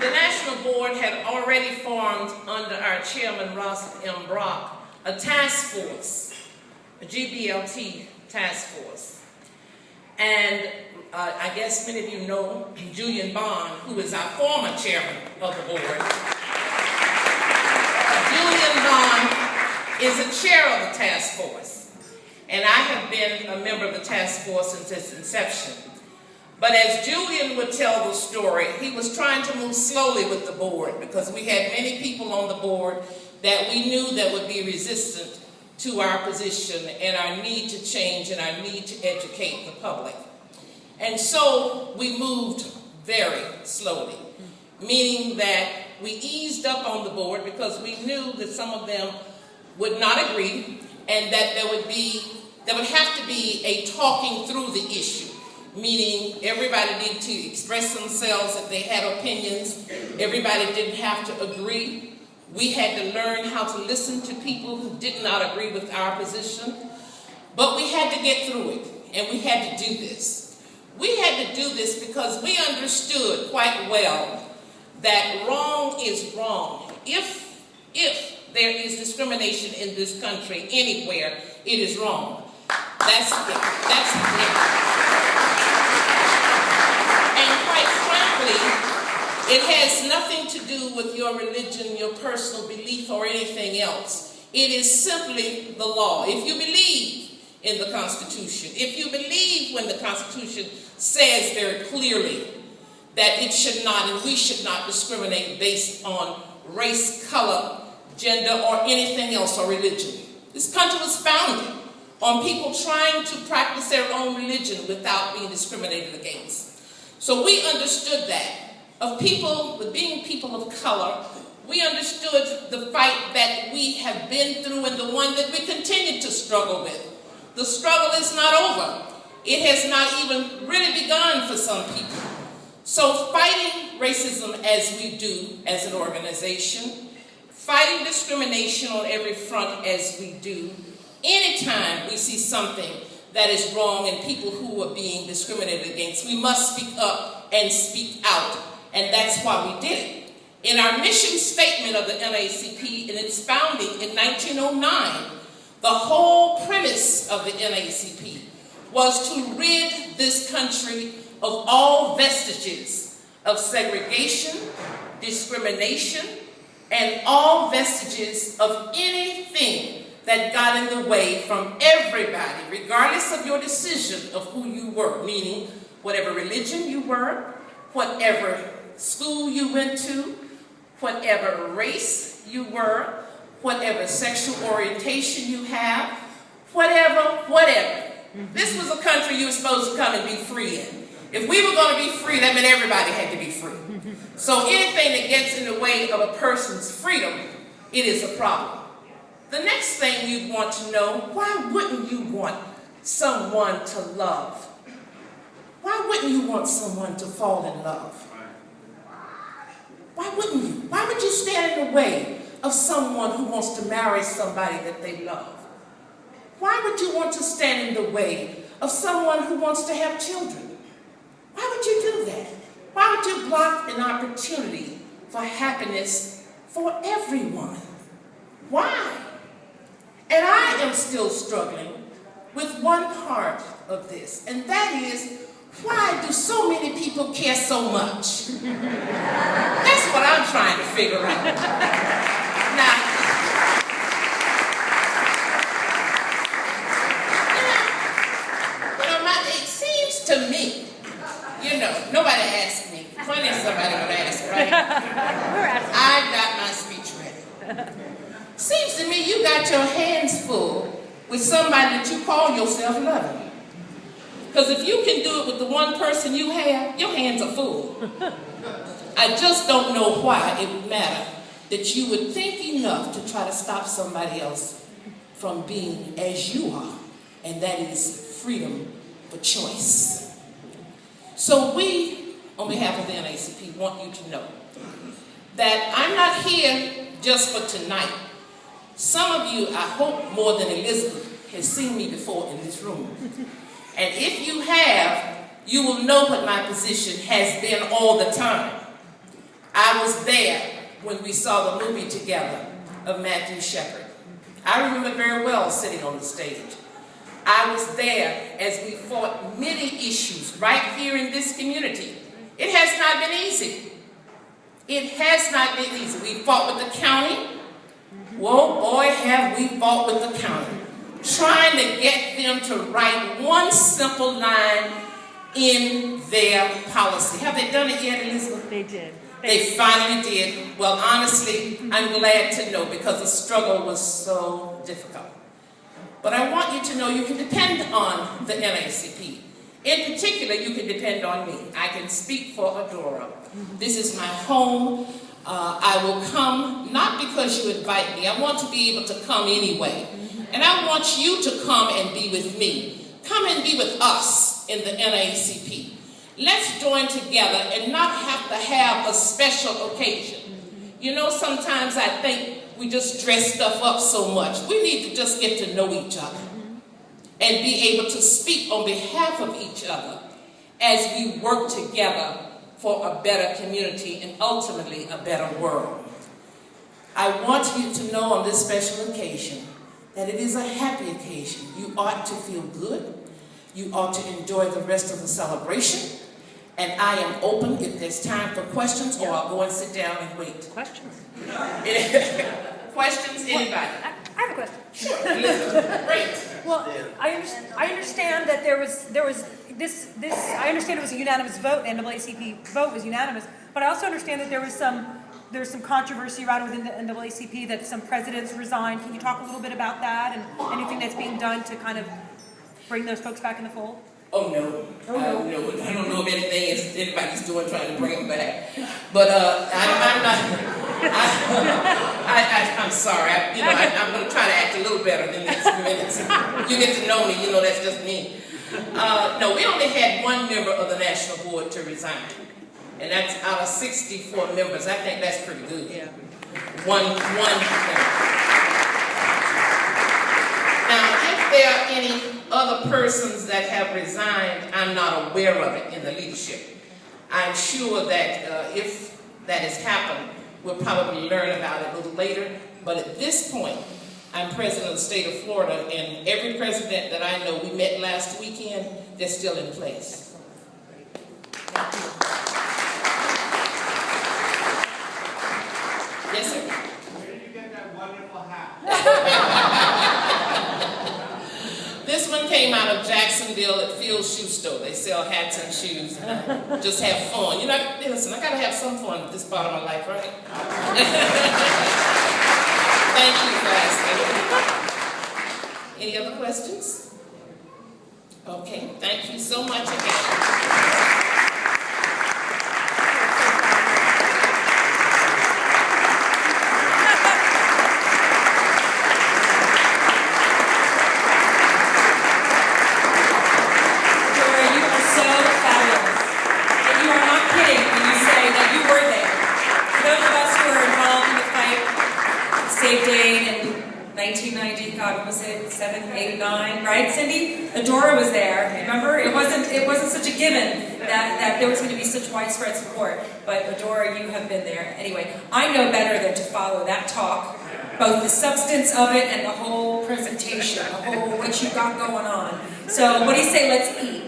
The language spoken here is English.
the National Board had already formed under our chairman, Ross M. Brock, a task force, a GBLT task force. And I guess many of you know Julian Bond, who is our former chairman of the board. Julian Bond is the chair of the task force. And I have been a member of the task force since its inception. But as Julian would tell the story, he was trying to move slowly with the board because we had many people on the board that we knew that would be resistant to our position and our need to change and our need to educate the public. And so we moved very slowly, meaning that we eased up on the board because we knew that some of them would not agree and that there would have to be a talking through the issue. Meaning everybody needed to express themselves if they had opinions. Everybody didn't have to agree. We had to learn how to listen to people who did not agree with our position. But we had to get through it, and we had to do this. We had to do this because we understood quite well that wrong is wrong. If there is discrimination in this country anywhere, it is wrong. That's it. That's it. And quite frankly, it has nothing to do with your religion, your personal belief, or anything else. It is simply the law. If you believe in the Constitution, if you believe when the Constitution says very clearly that it should not and we should not discriminate based on race, color, gender, or anything else, or religion. This country was founded on people trying to practice their own religion without being discriminated against. So we understood that. With being people of color, we understood the fight that we have been through and the one that we continue to struggle with. The struggle is not over. It has not even really begun for some people. So fighting racism as we do as an organization, fighting discrimination on every front as we do, anytime we see something that is wrong and people who are being discriminated against, we must speak up and speak out. And that's why we did it. In our mission statement of the NAACP in its founding in 1909, the whole premise of the NAACP was to rid this country of all vestiges of segregation, discrimination, and all vestiges of anything that got in the way from everybody, regardless of your decision of who you were, meaning whatever religion you were, whatever school you went to, whatever race you were, whatever sexual orientation you have, whatever. This was a country you were supposed to come and be free in. If we were going to be free, that meant everybody had to be free. So anything that gets in the way of a person's freedom, it is a problem. The next thing you'd want to know, why wouldn't you want someone to love? Why wouldn't you want someone to fall in love? Why wouldn't you? Why would you stand in the way of someone who wants to marry somebody that they love? Why would you want to stand in the way of someone who wants to have children? Why would you do that? Why would you block an opportunity for happiness for everyone? Why? And I am still struggling with one part of this, and that is, why do so many people care so much? That's what I'm trying to figure out. Now, it seems to me, nobody asked me. Funny if somebody would ask, right? I got my speech ready. Seems to me you got your hands full with somebody that you call yourself loving. Because if you can do it with the one person you have, your hands are full. I just don't know why it would matter that you would think enough to try to stop somebody else from being as you are, and that is freedom for choice. So we, on behalf of the NAACP, want you to know that I'm not here just for tonight. Some of you, I hope more than Elizabeth, has seen me before in this room. And if you have, you will know what my position has been all the time. I was there when we saw the movie together of Matthew Shepard. I remember very well sitting on the stage. I was there as we fought many issues right here in this community. It has not been easy. It has not been easy. We fought with the county. Whoa, boy, have we fought with the county. Trying to get them to write one simple line in their policy. Have they done it yet, Elizabeth? They did. They finally did. Well, honestly, I'm glad to know because the struggle was so difficult. But I want you to know you can depend on the NAACP. In particular, you can depend on me. I can speak for Adora. This is my home. I will come, not because you invite me. I want to be able to come anyway. And I want you to come and be with me. Come and be with us in the NAACP. Let's join together and not have to have a special occasion. You know, sometimes I think we just dress stuff up so much. We need to just get to know each other and be able to speak on behalf of each other as we work together for a better community and ultimately a better world. I want you to know on this special occasion that it is a happy occasion. You ought to feel good. You ought to enjoy the rest of the celebration. And I am open if there's time for questions, or I'll go and sit down and wait. Questions? Questions, anybody? I have a question. Sure, Elizabeth. Great. Well, I understand that there was this. I understand it was a unanimous vote. The NAACP vote was unanimous, but I also understand that there was some controversy around within the NAACP that some presidents resigned. Can you talk a little bit about that and anything that's being done to kind of bring those folks back in the fold? Oh no. No, I don't know of anything anybody's doing trying to bring them back. But I'm not. I'm sorry. I'm going to try to act a little better than these minutes. You get to know me, you know that's just me. No, we only had one member of the national board to resign, and that's out of 64 members. I think that's pretty good. Yeah. One member. Now, if there are any other persons that have resigned, I'm not aware of it in the leadership. I'm sure that if that has happened, we'll probably learn about it a little later. But at this point, I'm president of the state of Florida, and every president that I know, we met last weekend, they're still in place. Thank you. Yes, sir. Where did you get that wonderful hat? This one came out of Jacksonville at Field's Shoe Store. They sell hats and shoes. And just have fun. You know, listen, I gotta have some fun at this part of my life, right? Thank you for asking. Any other questions? Okay, thank you so much again. God, was it 7, 8, 9, right, Cindy? Adora was there. Remember, it wasn't such a given that there was going to be such widespread support. But Adora, you have been there. Anyway, I know better than to follow that talk, both the substance of it and the whole presentation, the whole what you got going on. So, what do you say? Let's eat.